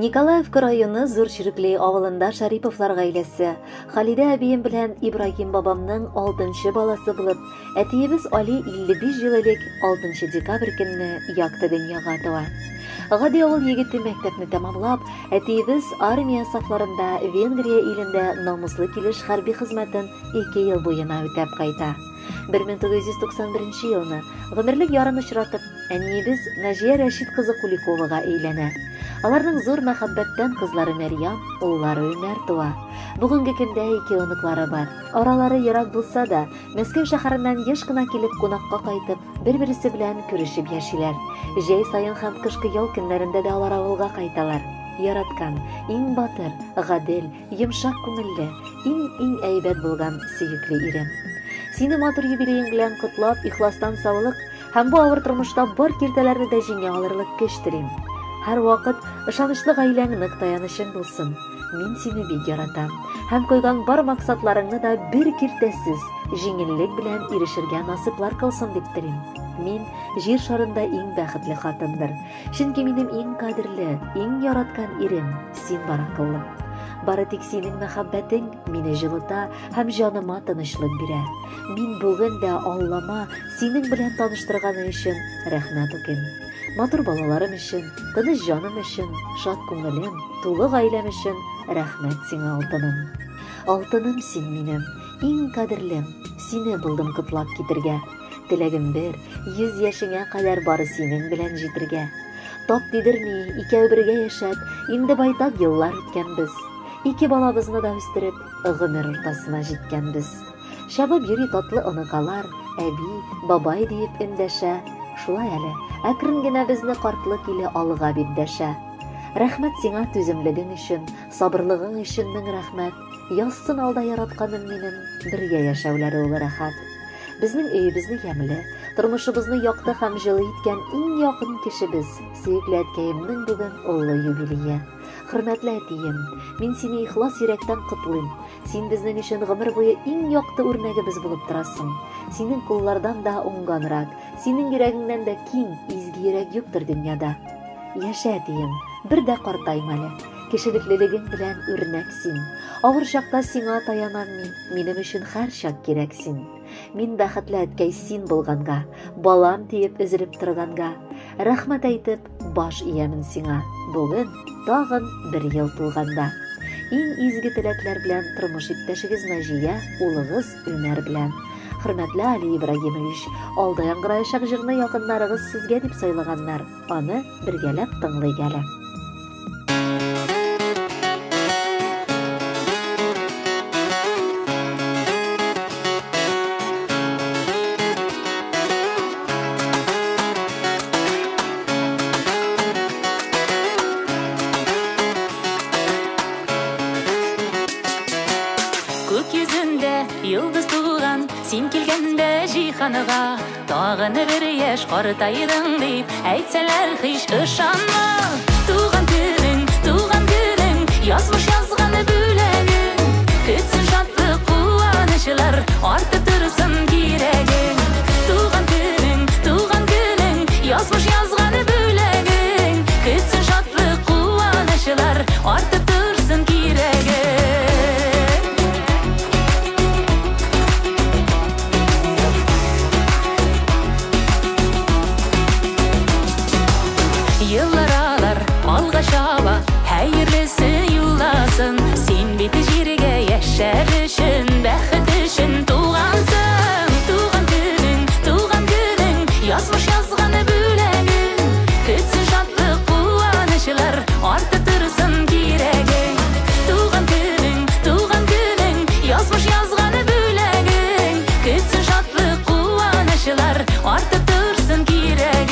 Николаевка районы Зур Чирикли авылында Шариповлар гаиләсе Халидә әбием белән Ибрагим бабамның 6нчы баласы булып, әтиебез Али 55 ел элек 6 декабрь көнне якты дөньяга туа. Гади авыл егете мәктәпне тәмамлап, әтиебез армия сафларында Венгрия илендә намуслы килеш хәрби хезмәтен 2 ел буена үтәп кайта. 1991 елны гомерлек ярын очратып, әниебез Наҗия Рәшит кызы Куликовага әйләнә. Аларның зур мәхәббәттән кызлары Мәрьям, уллары Өмәр туа. Бүгенге көндә 2 оныклары бар. Аралары ерак булса да, Мәскәү шәһәреннән еш кына килеп кунакка кайтып, бер-берсе белән күрешеп яшиләр. Җәй сайын һәм кышкы ял көннәрендә дә алар авылга кайталар. Яраткан, иң батыр, гадел, йомшак күңелле, иң әйбәт булган сөекле ирем. Сине матур юбилеең белән котлап, ихластан саулык һәм бу авыр тормышта бар киртәләрне дә җиңә алырлык көч телим. Һәр вакыт ышанычлы гаиләң нык таянычың булсын. Мин сине бик яратам һәм койган бар максатларыңны да бер киртәсез, җиңеллек белән ирешергә насыплар кылсын дип телим. Мин җир шарында иң бәхетле хатындыр. Чөнки минем иң кадерле, иң яраткан ирем син баракыллы. Бары тик синең мәхәббәтең мине җылыта һәм җаныма тынычлык бирә. Мин бүген дә Аллама синең белән таныштырганы өчен рәхмәт укыйм. Матур балаларым өчен, тыныч җаным өчен, шат күңелем, тулы гаиләм өчен рәхмәт сиңа алтыным. Алтыным син минем, иң кадерлем, сине булдым котлап китергә. Теләгем бер, 100 яшеңә кадәр бары синең белән җитергә. Тап дидерми, икәү бергә яшәп, инде байтак еллар үткәнбез. 2 балабызны да үстереп, гомер уртасына җиткәнбез. Шабып йөри татлы оныкалар, әби, бабай диеп эндәшә. Шулай әле, әкрен генә безне картлык иле алга битдәшә. Рәхмәт сиңа түземлегең өчен, сабырлыгың өчен мең рәхмәт. Язсын алда яратканым минем, бергә яшәүләре ул рәхәт. Безнең өебезне ямьле, тормышыбызны якты һәм җылы иткән иң якын кешебез, сөекле әткәемнең бүген уллы юбилее. Хөрмәтле әтием, мин сине ихлас йөрәктән котлыйм. Син безнең өчен гомер буе иң якты үрнәгебез булып торасың. Синең куллардан да уңганрак, синең йөрәгеңнән дә киң, изге йөрәк юктыр дөньяда. Яшә әтием, бер дә картайма әле. Кешелеклелегең белән үрнәк син. Авыр чакта сиңа таянам мин, минем өчен һәр чак кирәк син. Мин бәхетле әткәй син булганга, балам диеп өзелеп торганга, рәхмәт әйтеп баш иямин сиңа. Бүген тагын 1 ел тулганда. Иң изге теләкләр белән тормыш иптәшегез Наҗия, улыгыз Өмәр белән. Хөрмәтле Али Ибрагимович, алда яңгыраячак җырны якыннарыгыз сезгә дип сайлаганнар. Аны бергәләп тыңлыйк әле. Йылдыз туган, син килгәндә җиһанга, тагын бер яшь картайдың дип әйтсәләр һич ышанма. Туган көнең, язмыш язган бүләгең, көтсен шатлык куанычлар, артып торсын кирәгең. Туган көнең, язмыш язган бүләгең, көтсен шатлык куанычлар, артып торсын кирәгең. Шаба, хәерлесе юлласын, син бит җиргә яшәр өчен, бәхет өчен тугансың. Туган көнең, язмыш язган бүләгең, көтсен шатлык куанычлар, артып торсын кирәгең. Туган көнең, язмыш язган бүләгең, көтсен шатлык куанычлар, артып торсын кирәгең.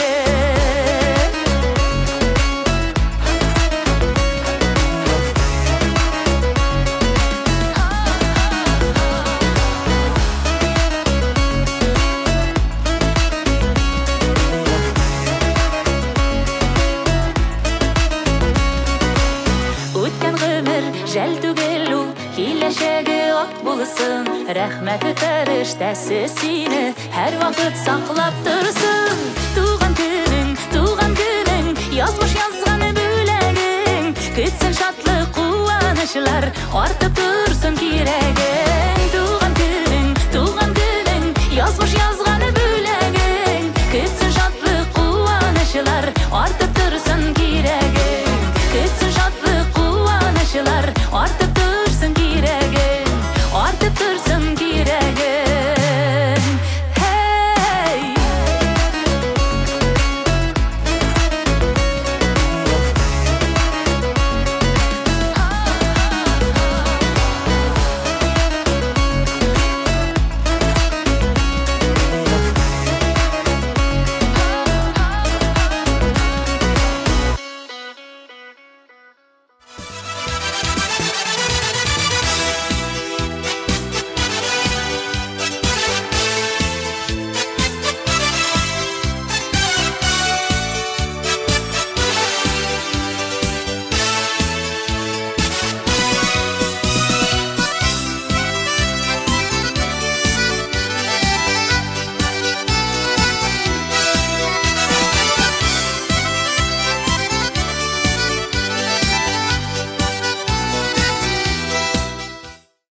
Жәл түгел ул, киләчәге ак булсын. Рәхмәт фәрештәсе сине һәр вакыт саклап торсын. Туган көнең, язмыш язган бүләгең, кылмышлар,